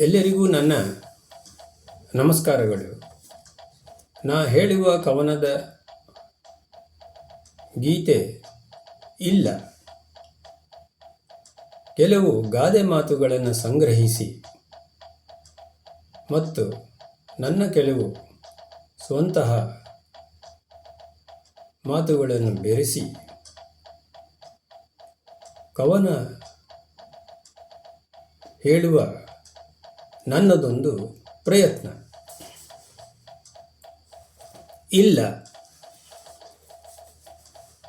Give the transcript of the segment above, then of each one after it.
ಎಲ್ಲರಿಗೂ ನನ್ನ ನಮಸ್ಕಾರಗಳು. ನಾ ಹೇಳುವ ಕವನದ ಗೀತೆ ಇಲ್ಲ. ಕೆಲವು ಗಾದೆ ಮಾತುಗಳನ್ನು ಸಂಗ್ರಹಿಸಿ ಮತ್ತು ನನ್ನ ಕೆಲವು ಸ್ವಂತಹ ಮಾತುಗಳನ್ನು ಬೆರೆಸಿ ಕವನ ಹೇಳುವ ನನ್ನದೊಂದು ಪ್ರಯತ್ನ. ಇಲ್ಲ.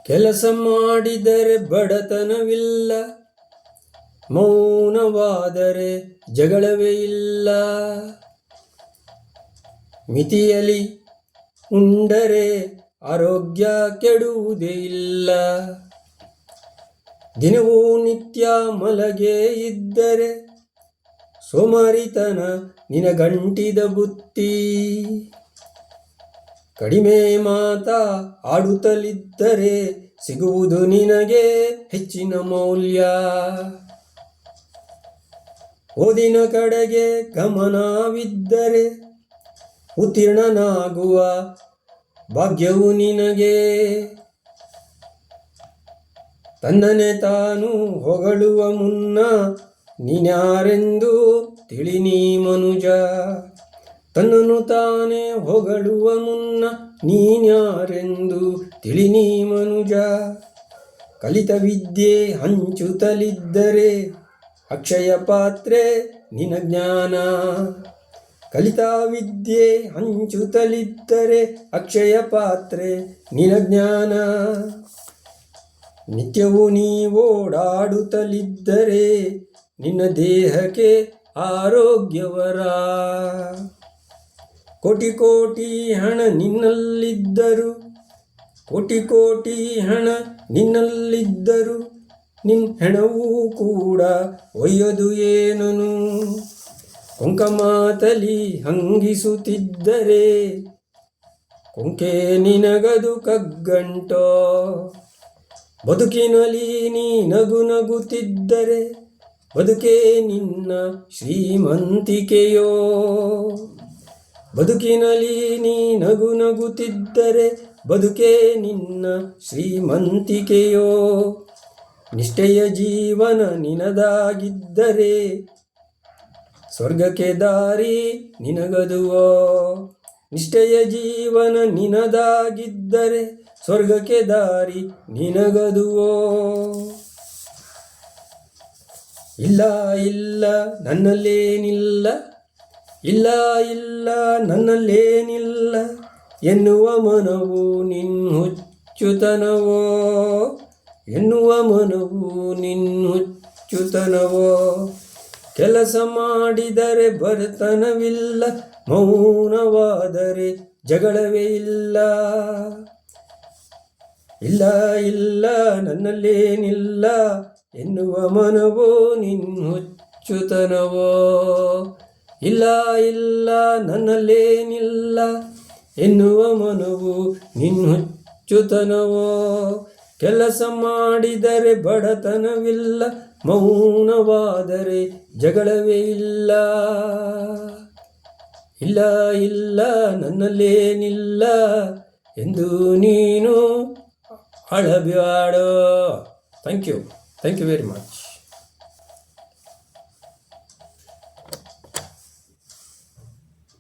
ಕೆಲಸ ಮಾಡಿದರೆ ಬಡತನವಿಲ್ಲ, ಮೌನವಾದರೆ ಜಗಳವೇ ಇಲ್ಲ. ಮಿತಿಯಲ್ಲಿ ಉಂಡರೆ ಆರೋಗ್ಯ ಕೆಡುವುದೇ ಇಲ್ಲ. ದಿನವೂ ನಿತ್ಯ ಮಲಗೆ ಇದ್ದರೆ ಸೋಮಾರಿತನ ನಿನಗಂಟಿದ ಬುತ್ತಿ. ಕಡಿಮೆ ಮಾತಾ ಆಡುತ್ತಲಿದ್ದರೆ ಸಿಗುವುದು ನಿನಗೆ ಹೆಚ್ಚಿನ ಮೌಲ್ಯ. ಓದಿನ ಕಡೆಗೆ ಗಮನವಿದ್ದರೆ ಉತ್ತೀರ್ಣನಾಗುವ ಭಾಗ್ಯವು ನಿನಗೆ. ತನ್ನನ್ನೇ ತಾನು ಹೊಗಳುವ ಮುನ್ನ ನೀನ್ಯಾರೆಂದು ತಿಳಿ ನೀ ಮನುಜ. ತನ್ನನ್ನು ತಾನೇ ಹೊಗಳುವ ಮುನ್ನ ನೀನ್ಯಾರೆಂದು ತಿಳಿ ನೀ ಮನುಜ. ಕಲಿತ ವಿದ್ಯೆ ಹಂಚುತ್ತಲಿದ್ದರೆ ಅಕ್ಷಯ ಪಾತ್ರೆ ನಿನ ಜ್ಞಾನ. ಕಲಿತ ವಿದ್ಯೆ ಹಂಚುತ್ತಲಿದ್ದರೆ ಅಕ್ಷಯ ಪಾತ್ರೆ ನಿನ ಜ್ಞಾನ. ನಿತ್ಯವೂ ನೀ ಓಡಾಡುತ್ತಲಿದ್ದರೆ ನಿನ್ನ ದೇಹಕ್ಕೆ ಆರೋಗ್ಯವರ. ಕೋಟಿ ಕೋಟಿ ಹಣ ನಿನ್ನಲ್ಲಿದ್ದರು, ಕೋಟಿ ಕೋಟಿ ಹಣ ನಿನ್ನಲ್ಲಿದ್ದರು, ನಿನ್ನ ಹೆಣವೂ ಕೂಡ ಒಯ್ಯದು ಏನನು. ಕೊಂಕಮಾತಲಿ ಹಂಗಿಸುತ್ತಿದ್ದರೆ ಕೊಂಕೆ ನಿನಗದು ಕಗ್ಗಂಟೋ. ಬದುಕಿನಲ್ಲಿ ನೀ ನಗು ನಗುತ್ತಿದ್ದರೆ ಬದುಕೇ ನಿನ್ನ ಶ್ರೀಮಂತಿಕೆಯೋ. ಬದುಕಿನಲ್ಲಿ ನೀ ನಗು ನಗುತ್ತಿದ್ದರೆ ಬದುಕೇ ನಿನ್ನ ಶ್ರೀಮಂತಿಕೆಯೋ. ನಿಷ್ಠೆಯ ಜೀವನ ನಿನದಾಗಿದ್ದರೆ ಸ್ವರ್ಗಕ್ಕೆ ದಾರಿ ನಿನಗದುವೋ. ನಿಷ್ಠೆಯ ಜೀವನ ನಿನದಾಗಿದ್ದರೆ ಸ್ವರ್ಗಕ್ಕೆ ದಾರಿ ನಿನಗದುವೋ. ಇಲ್ಲ ಇಲ್ಲ ನನ್ನಲ್ಲೇನಿಲ್ಲ, ಇಲ್ಲ ಇಲ್ಲ ನನ್ನಲ್ಲೇನಿಲ್ಲ ಎನ್ನುವ ಮನವು ನಿನ್ನ ಹುಚ್ಚುತನವೋ. ಎನ್ನುವ ಮನವು ನಿನ್ನ ಹುಚ್ಚುತನವೋ. ಕೆಲಸ ಮಾಡಿದರೆ ಬಡತನವಿಲ್ಲ, ಮೌನವಾದರೆ ಜಗಳವೇ ಇಲ್ಲ. ಇಲ್ಲ ಇಲ್ಲ ನನ್ನಲ್ಲೇನಿಲ್ಲ ಎನ್ನುವ ಮನವೋ ನಿನ್ನ ಹುಚ್ಚುತನವೋ. ಇಲ್ಲ ಇಲ್ಲ ನನ್ನಲ್ಲೇನಿಲ್ಲ ಎನ್ನುವ ಮನವು ನಿನ್ನ ಹುಚ್ಚುತನವೋ. ಕೆಲಸ ಮಾಡಿದರೆ ಬಡತನವಿಲ್ಲ, ಮೌನವಾದರೆ ಜಗಳವೇ ಇಲ್ಲ. ಇಲ್ಲ ಇಲ್ಲ ನನ್ನಲ್ಲೇನಿಲ್ಲ ಎಂದು ನೀನು ಅಳಬ್ಯಾಡೋ. Thank you very much.